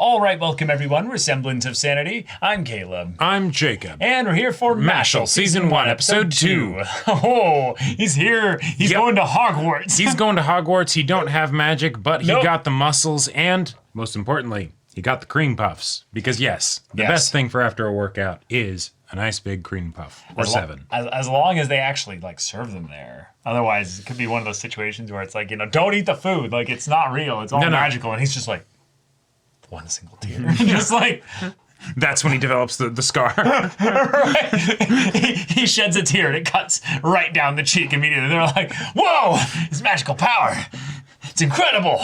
All right, welcome everyone. We're Semblance of Sanity. I'm Caleb. I'm Jacob. And we're here for Mashle, Season 1, Episode 2. Oh, he's here. He's going to Hogwarts. He's going to Hogwarts. He don't have magic, but he Nope. got the muscles and, most importantly, he got the cream puffs. Because yes, the best thing for after a workout is a nice big cream puff. Or seven. As long as they actually, serve them there. Otherwise, it could be one of those situations where it's like, don't eat the food. Like, it's not real. It's all magical. And he's just like, one single tear. Just like... That's when he develops the scar. Right. He sheds a tear and it cuts right down the cheek immediately. They're like, whoa, his magical power. It's incredible.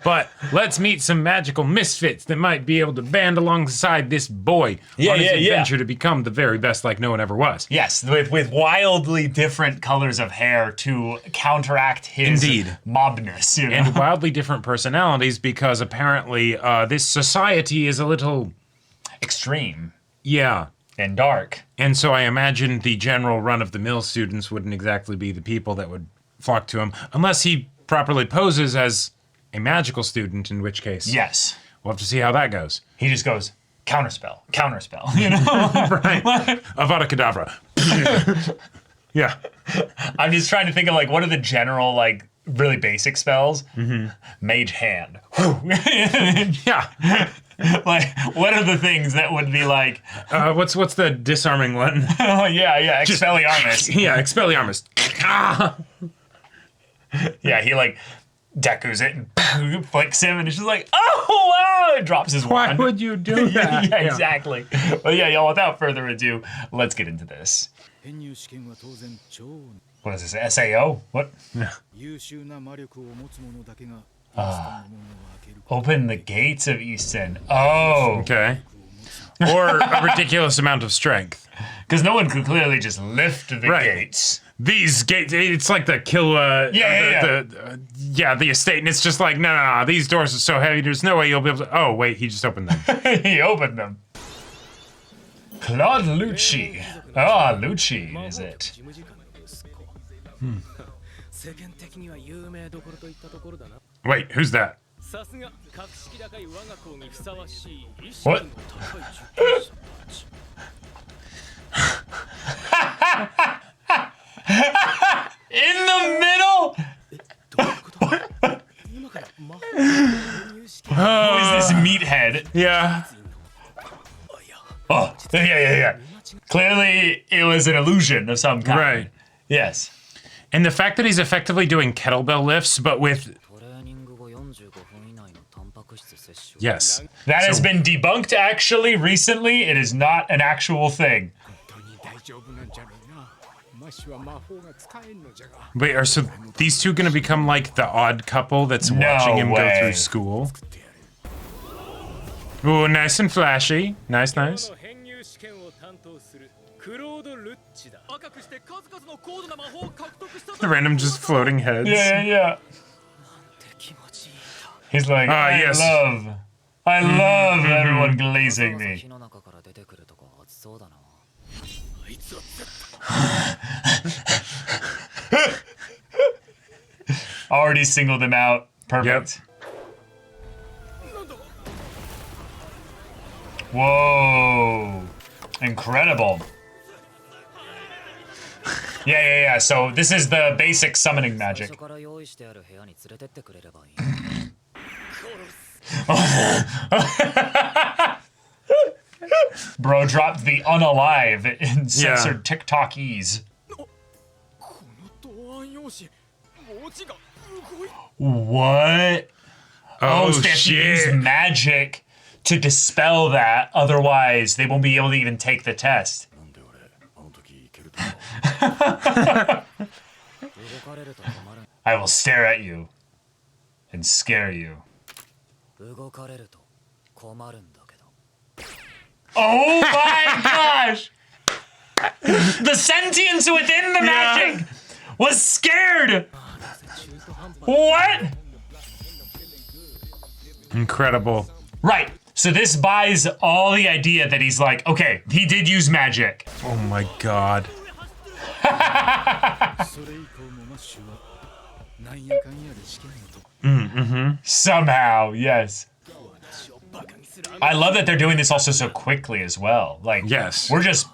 But let's meet some magical misfits that might be able to band alongside this boy on his adventure to become the very best like no one ever was. Yes, with wildly different colors of hair to counteract his mobness. And wildly different personalities because apparently this society is a little... extreme. Yeah. And dark. And so I imagine the general run-of-the-mill students wouldn't exactly be the people that would flock to him, unless he properly poses as a magical student, in which case... Yes. We'll have to see how that goes. He just goes, counterspell, Right. Avada Kedavra. Yeah. I'm just trying to think of, what are the general, really basic spells? Mage Hand. Yeah. What are the things that would be like... what's the disarming one? Oh, yeah, Expelliarmus. Yeah, Expelliarmus. Yeah, he, Deku's it and flicks him, and it's just like, oh, wow! It drops his wand. Why would you do that? Yeah, exactly. But yeah, y'all, without further ado, let's get into this. What is this, SAO? What? Open the gates of Easton. Oh. Okay. Or a ridiculous amount of strength. Because no one could clearly just lift the gates. These gates, it's like the kill, the estate, and it's just like, no, these doors are so heavy, there's no way you'll be able to, oh, wait, he just opened them. He opened them. Claude Lucci. Ah, Lucci, is it? Wait, who's that? What? In the middle? Who is this meathead? Yeah. Oh, yeah. Clearly, it was an illusion of some kind. Right. Yes. And the fact that he's effectively doing kettlebell lifts, but with... Yes. That has been debunked, actually, recently. It is not an actual thing. Wait, are so these two gonna become like the odd couple that's watching him go through school? Ooh, nice and flashy. Nice. The random just floating heads. Yeah. He's like, I love everyone glazing me. Already singled him out. Perfect. Yep. Whoa. Incredible. Yeah. So this is the basic summoning magic. Bro dropped the unalive in censored TikTokese. What? Oh, so they have to use magic to dispel that. Otherwise, they won't be able to even take the test. I will stare at you and scare you. Oh my gosh! The sentience within the magic was scared! What? Incredible. Right. So this buys all the idea that he's like, okay, he did use magic. Oh my god. Somehow, yes. I love that they're doing this also so quickly as well. Like, Yes. we're just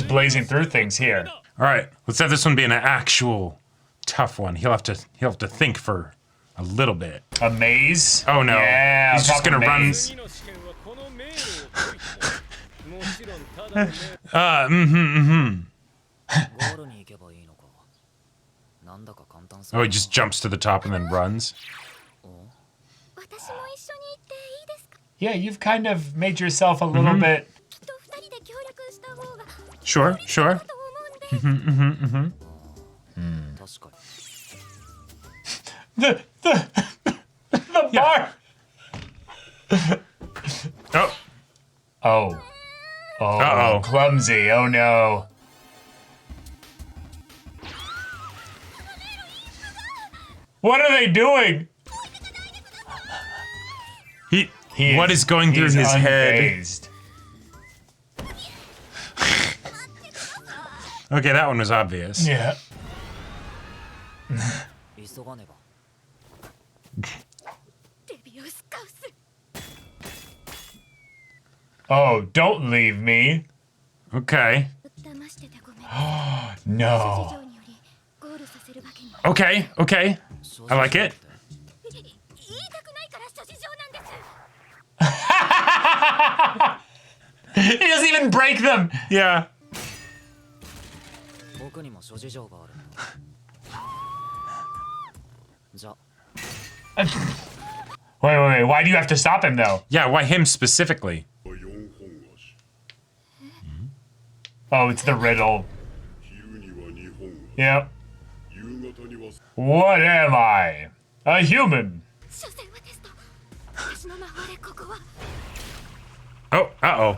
blazing through things here. All right, let's have this one be an actual tough one. He'll have to think for a little bit. A maze? Oh no, Yeah, he's just gonna run. maze. Oh, he just jumps to the top and then runs. Yeah, you've kind of made yourself a little bit. Sure, sure. The bar. Oh, Oh. Oh. Uh-oh. Clumsy. Oh no. What are they doing? what is going through he's his head? unfazed. Okay, that one was obvious. Yeah. Oh, don't leave me. Okay. No. Okay, okay. I like it. He doesn't even break them. Yeah. Wait. Why do you have to stop him though? Yeah, why him specifically? Oh, it's the riddle. Yep. What am I? A human. Oh, uh-oh.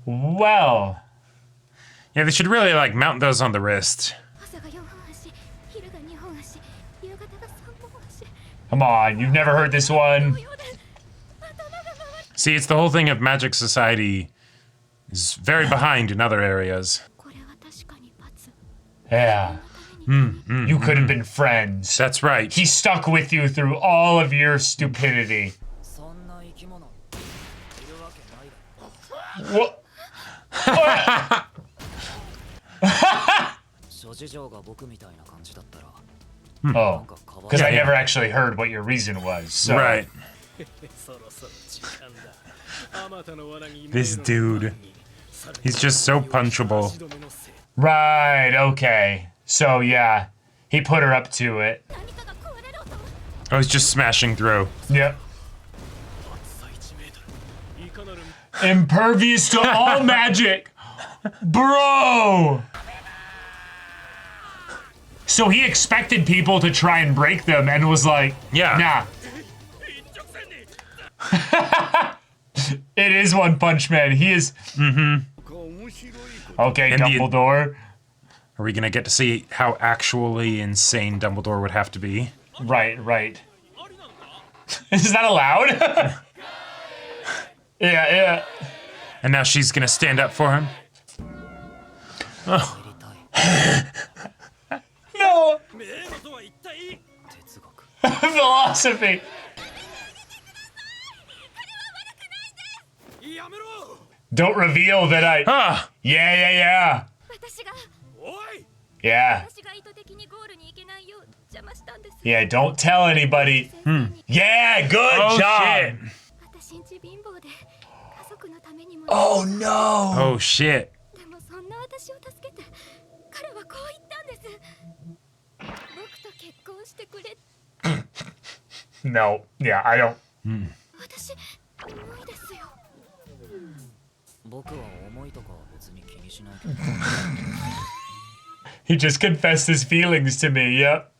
Well. Yeah, they should really, like, mount those on the wrist. Come on, you've never heard this one. See, it's the whole thing of Magic Society is very behind in other areas. Yeah. You could have been friends. That's right. He stuck with you through all of your stupidity. What? Oh, because I never actually heard what your reason was. So. Right. This dude. He's just so punchable. Right, okay. So, yeah, he put her up to it. Oh, he's just smashing through. Yep. Impervious to all magic. Bro! So he expected people to try and break them and was like, yeah. Nah. It is One Punch Man. He is... Okay, and Dumbledore. Are we gonna get to see how actually insane Dumbledore would have to be? Right. Is that allowed? Yeah. And now she's gonna stand up for him? Oh. No! Philosophy! Don't reveal that I... Ah! Yeah. Yeah, don't tell anybody. Yeah, good job! Shit. Oh no! Oh shit. No, yeah, I don't. He just confessed his feelings to me. Yep.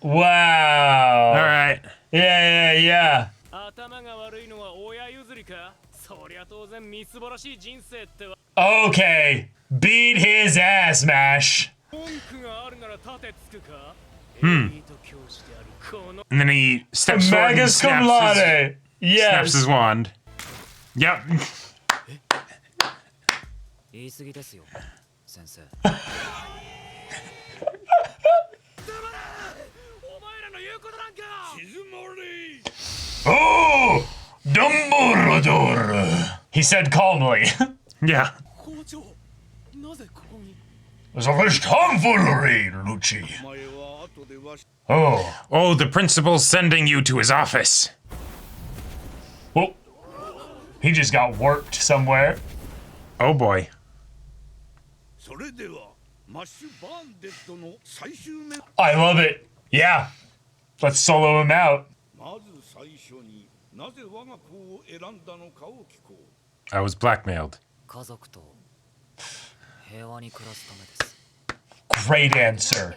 Wow. All right. Yeah. Okay. Beat his ass, Mash. And then he steps forward and snaps his wand. Yep. Oh, Dumbledore. He said calmly. Yeah. There's a first tomfoolery, Lucci. Oh. Oh, the principal's sending you to his office. Oh. He just got warped somewhere. Oh boy. I love it. Yeah. Let's solo him out. I was blackmailed. Great answer.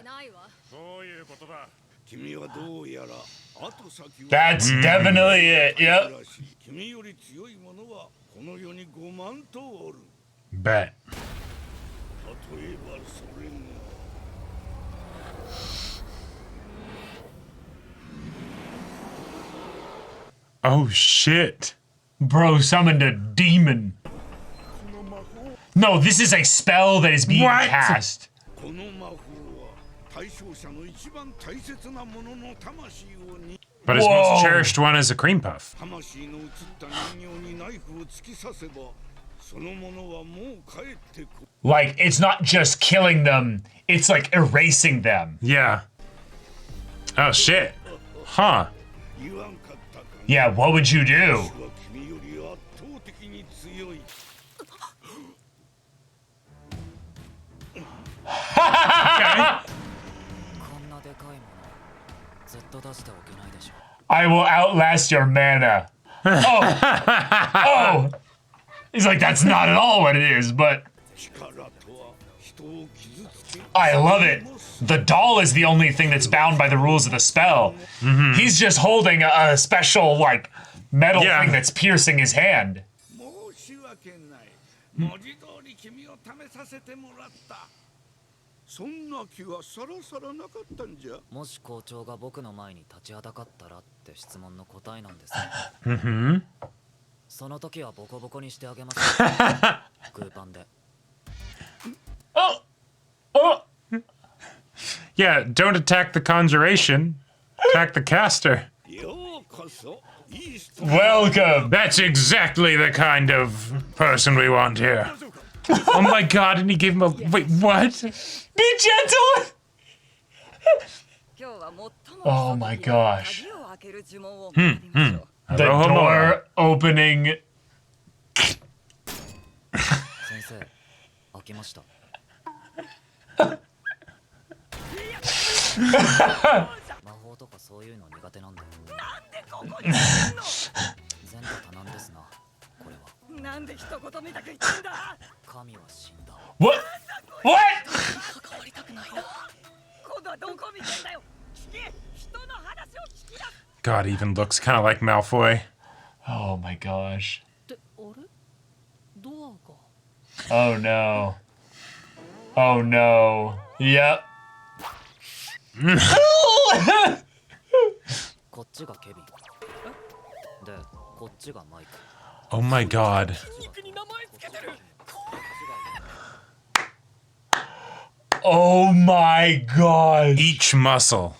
That's definitely it. Yep. Bet. Oh shit. Bro summoned a demon. No, this is a spell that is being cast. But his most cherished one is a cream puff. Like, it's not just killing them, it's like erasing them. Yeah. Oh shit. Huh. Yeah, what would you do? Okay. I will outlast your mana. Oh. He's like, that's not at all what it is, but I love it. The doll is the only thing that's bound by the rules of the spell. He's just holding a special, like, metal thing that's piercing his hand. Oh! Oh! Yeah, don't attack the conjuration. Attack the caster. Welcome! That's exactly the kind of person we want here. Oh my god, and he gave him a... Wait, what? Be gentle! Oh my gosh. The door opening. What? What? God, even looks kind of like Malfoy. Oh my gosh. Oh no. Oh no. Yep. Oh my god. Oh my gosh. Each muscle.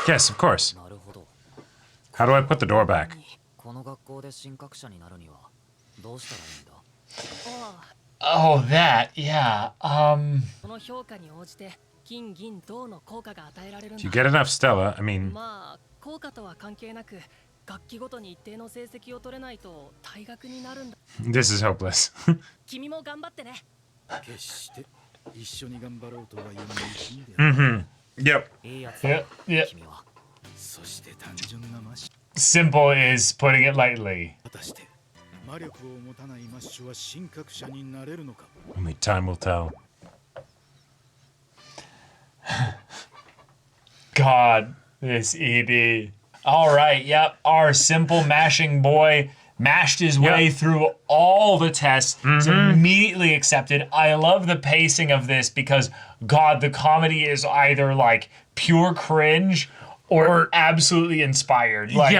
Yes, of course. How do I put the door back? Oh, that, yeah. If you get enough Stella, I mean... This is hopeless. Yep. Yep. Simple is putting it lightly. Only time will tell. God, this ED. All right, yep. Our simple mashing boy mashed his way through all the tests. Is immediately accepted. I love the pacing of this because, God, the comedy is either like pure cringe or absolutely inspired. Like,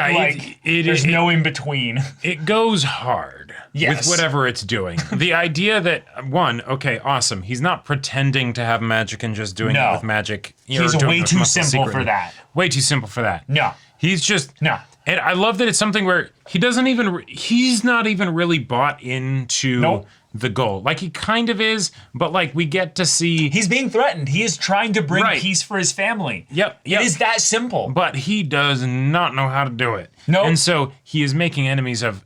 Yeah, there's no in between. It goes hard. Yes. with whatever it's doing. The idea that, one, okay, awesome. He's not pretending to have magic and just doing it with magic. He's way too simple for that. Way too simple for that. No. He's just... No. And I love that it's something where he's not even really bought into the goal. Like, he kind of is, but, like, we get to see... He's being threatened. He is trying to bring peace for his family. Yep. It is that simple. But he does not know how to do it. No. And so he is making enemies of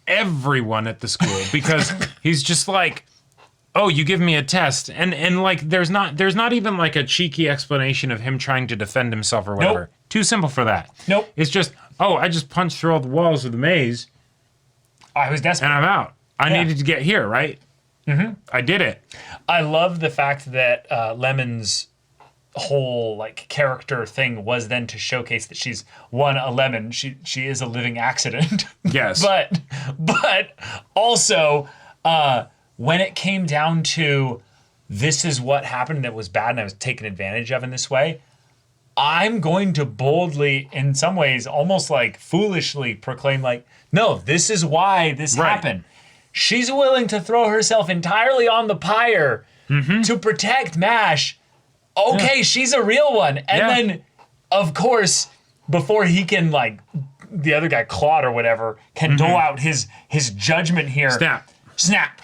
everyone at the school because he's just like, oh, you give me a test. And like, there's not even like a cheeky explanation of him trying to defend himself or whatever. Nope. Too simple for that. Nope. It's just, oh, I just punched through all the walls of the maze. I was desperate. And I'm out. I needed to get here, right? Mm-hmm. I did it. I love the fact that Lemon's whole like character thing was then to showcase that she's a lemon. She is a living accident. Yes. but also when it came down to this is what happened that was bad and I was taken advantage of in this way, I'm going to boldly, in some ways, almost like foolishly proclaim like, no, this is why this happened. She's willing to throw herself entirely on the pyre to protect Mash. Okay, she's a real one. And then, of course, before he can, like, the other guy, Claude or whatever, can dole out his judgment here. Snap.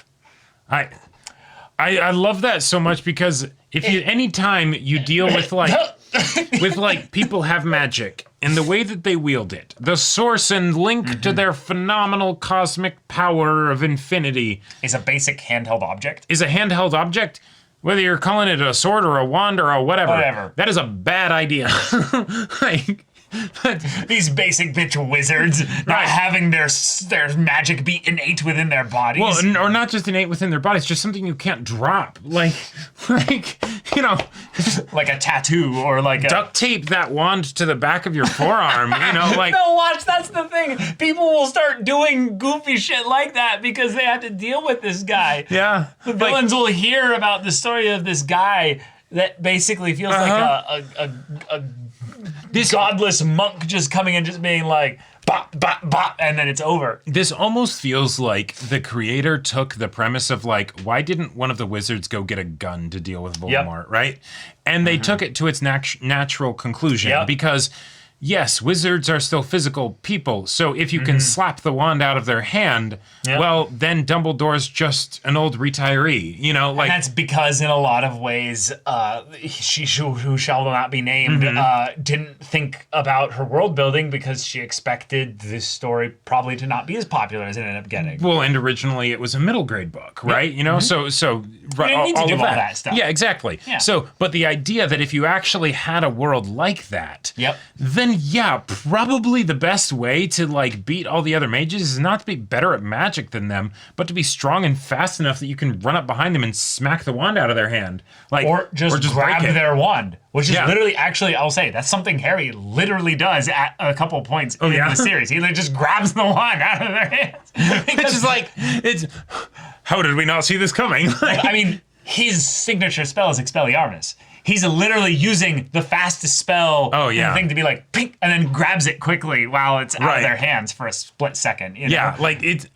I love that so much because anytime you deal with, like, people have magic and the way that they wield it, the source and link to their phenomenal cosmic power of infinity is a basic handheld object. Whether you're calling it a sword or a wand or a whatever. That is a bad idea. These basic bitch wizards not having their magic be innate within their bodies. Well, or not just innate within their bodies, just something you can't drop. Like, you know. Like a tattoo or like duct tape that wand to the back of your forearm, you know, like. No, watch, that's the thing. People will start doing goofy shit like that because they have to deal with this guy. Yeah. The villains will hear about the story of this guy that basically feels like this godless monk just coming and just being like, bop, bop, bop, and then it's over. This almost feels like the creator took the premise of like, why didn't one of the wizards go get a gun to deal with Voldemort, right? And they took it to its natural conclusion because, yes, wizards are still physical people. So if you can slap the wand out of their hand, well, then Dumbledore's just an old retiree, you know? Like, and that's because in a lot of ways, she who shall not be named didn't think about her world building because she expected this story probably to not be as popular as it ended up getting. Well, and originally it was a middle grade book, right? You know, so you didn't need to do all that stuff. Yeah, exactly. Yeah. So, but the idea that if you actually had a world like that, then yeah, probably the best way to like beat all the other mages is not to be better at magic than them, but to be strong and fast enough that you can run up behind them and smack the wand out of their hand, like or just grab their wand, which is literally actually I'll say that's something Harry literally does at a couple of points in the series. He like just grabs the wand out of their hands. It's just like how did we not see this coming? I mean, his signature spell is Expelliarmus. He's literally using the fastest spell in the thing to be like, pink, and then grabs it quickly while it's out of their hands for a split second. You know? Yeah, like it's,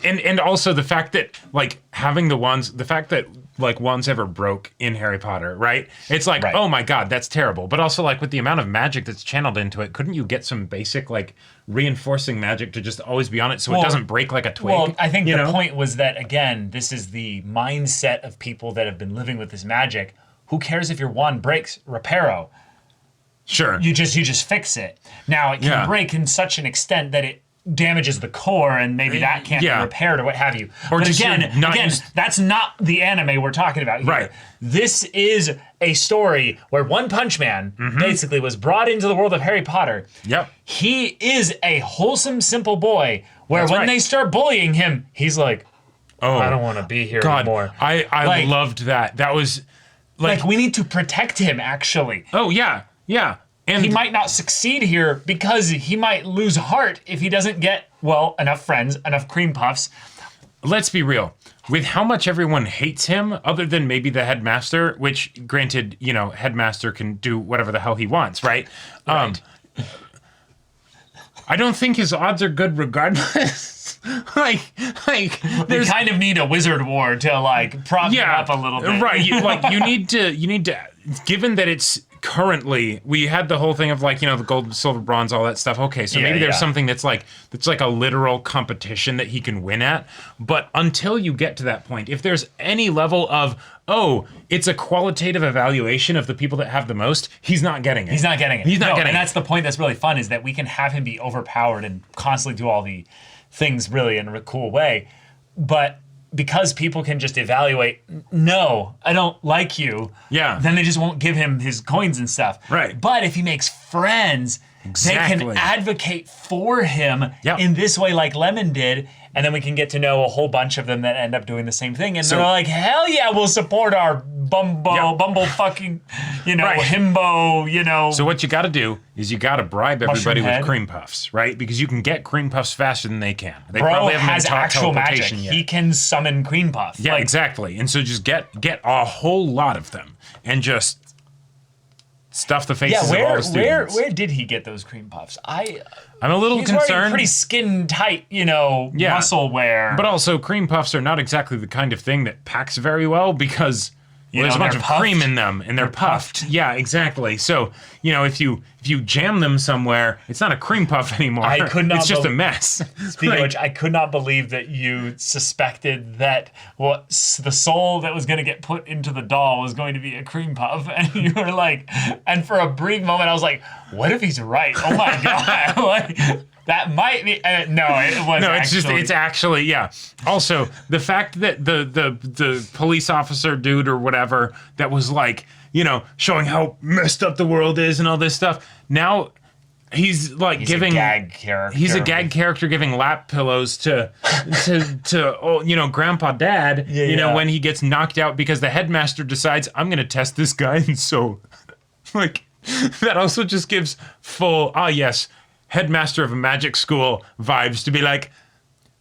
and also the fact that like having the wands, the fact that like wands ever broke in Harry Potter, right? It's like, oh my God, that's terrible. But also like with the amount of magic that's channeled into it, couldn't you get some basic like reinforcing magic to just always be on it so it doesn't break like a twig? Well, I think the point was that, again, this is the mindset of people that have been living with this magic. Who cares if your wand breaks? Reparo. Sure. You just fix it. Now, it can break in such an extent that it damages the core and maybe that can't be repaired or what have you. Or but again, that's not the anime we're talking about here. Right. This is a story where One Punch Man basically was brought into the world of Harry Potter. Yep. He is a wholesome, simple boy where when they start bullying him, he's like, I don't want to be here anymore. I loved that. That was... Like, we need to protect him, actually. Oh, yeah. Yeah. And he might not succeed here because he might lose heart if he doesn't get, well, enough friends, enough cream puffs. Let's be real. With how much everyone hates him, other than maybe the headmaster, which, granted, you know, headmaster can do whatever the hell he wants, right? I don't think his odds are good regardless. like We there's kind of need a wizard war to like prop it up a little bit. right. You need to. Given that it's currently, we had the whole thing of like, the gold, silver, bronze, all that stuff. Okay, so maybe there's something that's like a literal competition that he can win at. But until you get to that point, if there's any level of, it's a qualitative evaluation of the people that have the most, he's not getting it. He's not getting it. And that's it. the point that's really fun, is that we can have him be overpowered and constantly do all the things really in a cool way. But because people can just evaluate, no, I don't like you. Yeah. Then they just won't give him his coins and stuff. Right. But if he makes friends, they can advocate for him in this way, like Lemon did, and then we can get to know a whole bunch of them that end up doing the same thing. And they're like, hell yeah, we'll support our bumble fucking, himbo, So what you got to do is you got to bribe everybody with cream puffs, right? Because you can get cream puffs faster than they can. They probably haven't has been taught actual magic. teleportation yet. He can summon cream puff. Yeah, exactly. And so just get a whole lot of them and just stuff the faces of all the students. Where did he get those cream puffs? I'm a little he's concerned. Wearing pretty skin tight, muscle wear. But also, cream puffs are not exactly the kind of thing that packs very well because there's a bunch of cream in them and they're puffed. Yeah, exactly. So if you jam them somewhere, it's not a cream puff anymore. I could not. It's just a mess. Speaking of which, I could not believe that you suspected that the soul that was going to get put into the doll was going to be a cream puff, and you were like, and for a brief moment, I was like, what if he's right? Oh my god! That might be no. It was no. It's actually yeah. Also, the fact that the police officer dude or whatever that was like showing how messed up the world is and all this stuff. Now he's giving a gag character. He's a gag character giving lap pillows to Grandpa Dad. When he gets knocked out because the headmaster decides I'm gonna test this guy, and so that also just gives full headmaster of a magic school vibes to be like,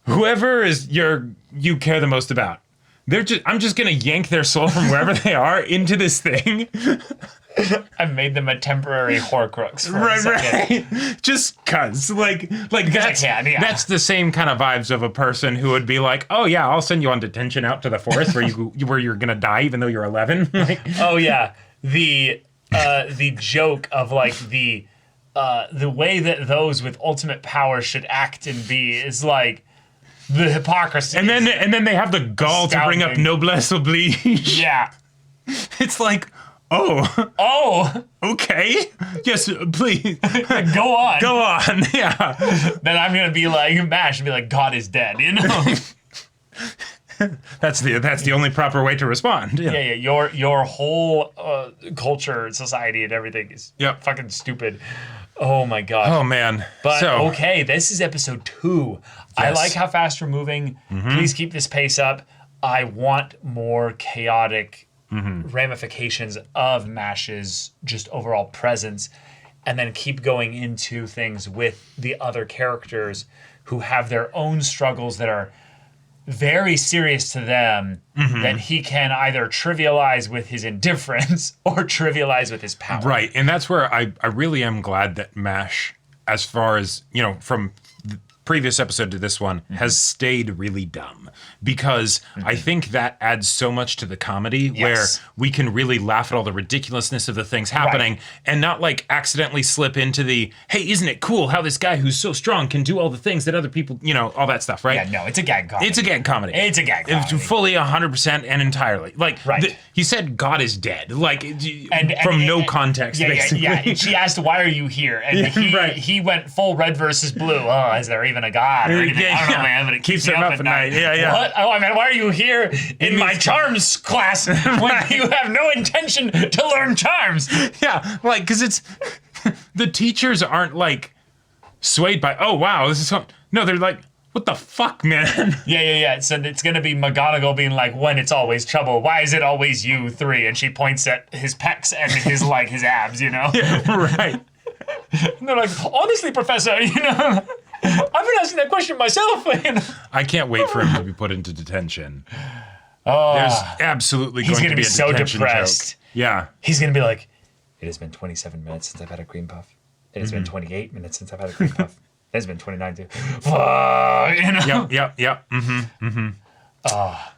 whoever is you care the most about, I'm just gonna yank their soul from wherever they are into this thing. I made them a temporary Horcrux for a second. Right. Just cuz that's the same kind of vibes of a person who would be like, oh yeah, I'll send you on detention out to the forest where you're gonna die even though you're 11. Oh yeah, the joke of the way that those with ultimate power should act and be is like the hypocrisy. And then they have the gall to bring up noblesse oblige. Yeah. It's like, oh, okay, yes, please, go on, yeah. Then I'm gonna be like Mash and be like, God is dead, That's the only proper way to respond. Yeah. Your whole culture, society, and everything is fucking stupid. Oh my god. Oh man. But okay, this is episode 2. Yes. I like how fast we're moving. Mm-hmm. Please keep this pace up. I want more chaotic ramifications of Mash's just overall presence, and then keep going into things with the other characters who have their own struggles that are very serious to them, that he can either trivialize with his indifference or trivialize with his power. Right, and that's where I really am glad that Mash, as far as, from the previous episode to this one, has stayed really dumb. Because I think that adds so much to the comedy where we can really laugh at all the ridiculousness of the things happening and not accidentally slip into the, hey, isn't it cool how this guy who's so strong can do all the things that other people, all that stuff, right? Yeah, no, it's a gag comedy. It's a gag comedy. It's fully 100% and entirely. He said God is dead. From no context, basically. Yeah, and she asked, why are you here? And he went full red versus blue. Oh, is there even a God or anything? I don't know, man, but it keeps me up at night. Yeah. What? Oh, I mean, why are you here in my charms class when you have no intention to learn charms? Yeah, because it's the teachers aren't swayed by, oh wow, this is something. No, they're like, what the fuck, man? Yeah. So it's gonna be McGonagall being like, when it's always trouble, why is it always you 3? And she points at his pecs and his his abs, Yeah, right. And they're like, honestly, Professor, I've been asking that question myself. I can't wait for him to be put into detention. There's absolutely going to be a so detention depressed. joke. Yeah. He's going to be like, it has been 27 minutes since I've had a cream puff. It has been 28 minutes since I've had a cream puff. That's been 29 too. Fuck, you know? Yep. Mm-hmm.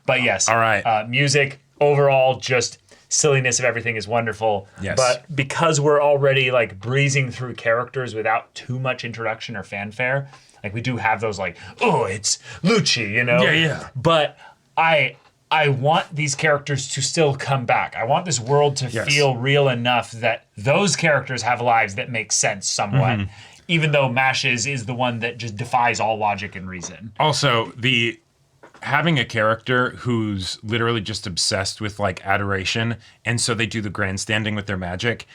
But yes. All right. Music, overall, just silliness of everything is wonderful. Yes. But because we're already like breezing through characters without too much introduction or fanfare, like we do have those like, oh, it's Lucci, you know? Yeah. But I want these characters to still come back. I want this world to feel real enough that those characters have lives that make sense somewhat. Even though Mashes is the one that just defies all logic and reason. Also, having a character who's literally just obsessed with like adoration, and so they do the grandstanding with their magic,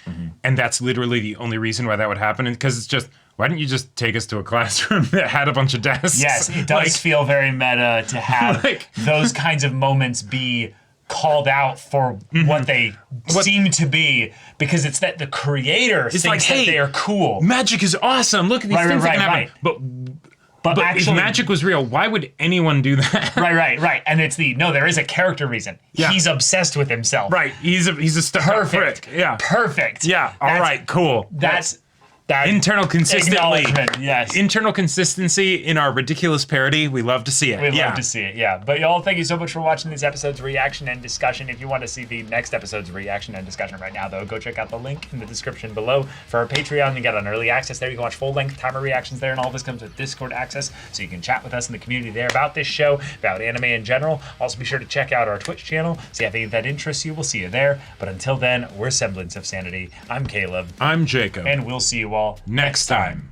and that's literally the only reason why that would happen. Because it's just, why didn't you just take us to a classroom that had a bunch of desks? Yes, it does feel very meta to have those kinds of moments be called out for what they seem to be, because it's that the creator thinks like, hey, that they are cool. Magic is awesome. Look at these things that can happen. But actually, if magic was real, why would anyone do that? Right. And it's there is a character reason. Yeah. He's obsessed with himself. Right. He's a stuck-up prick. Yeah. Perfect. Yeah. All right. Cool. That's internal consistency. Yes. Internal consistency in our ridiculous parody. We love to see it. We love to see it, yeah. But y'all, thank you so much for watching these episodes' reaction and discussion. If you want to see the next episode's reaction and discussion right now, though, go check out the link in the description below for our Patreon. You get an early access there. You can watch full-length timer reactions there, and all of this comes with Discord access, so you can chat with us in the community there about this show, about anime in general. Also, be sure to check out our Twitch channel, see if any of that interests you. We'll see you there. But until then, we're Semblance of Sanity. I'm Caleb. I'm Jacob. And we'll see you all next time.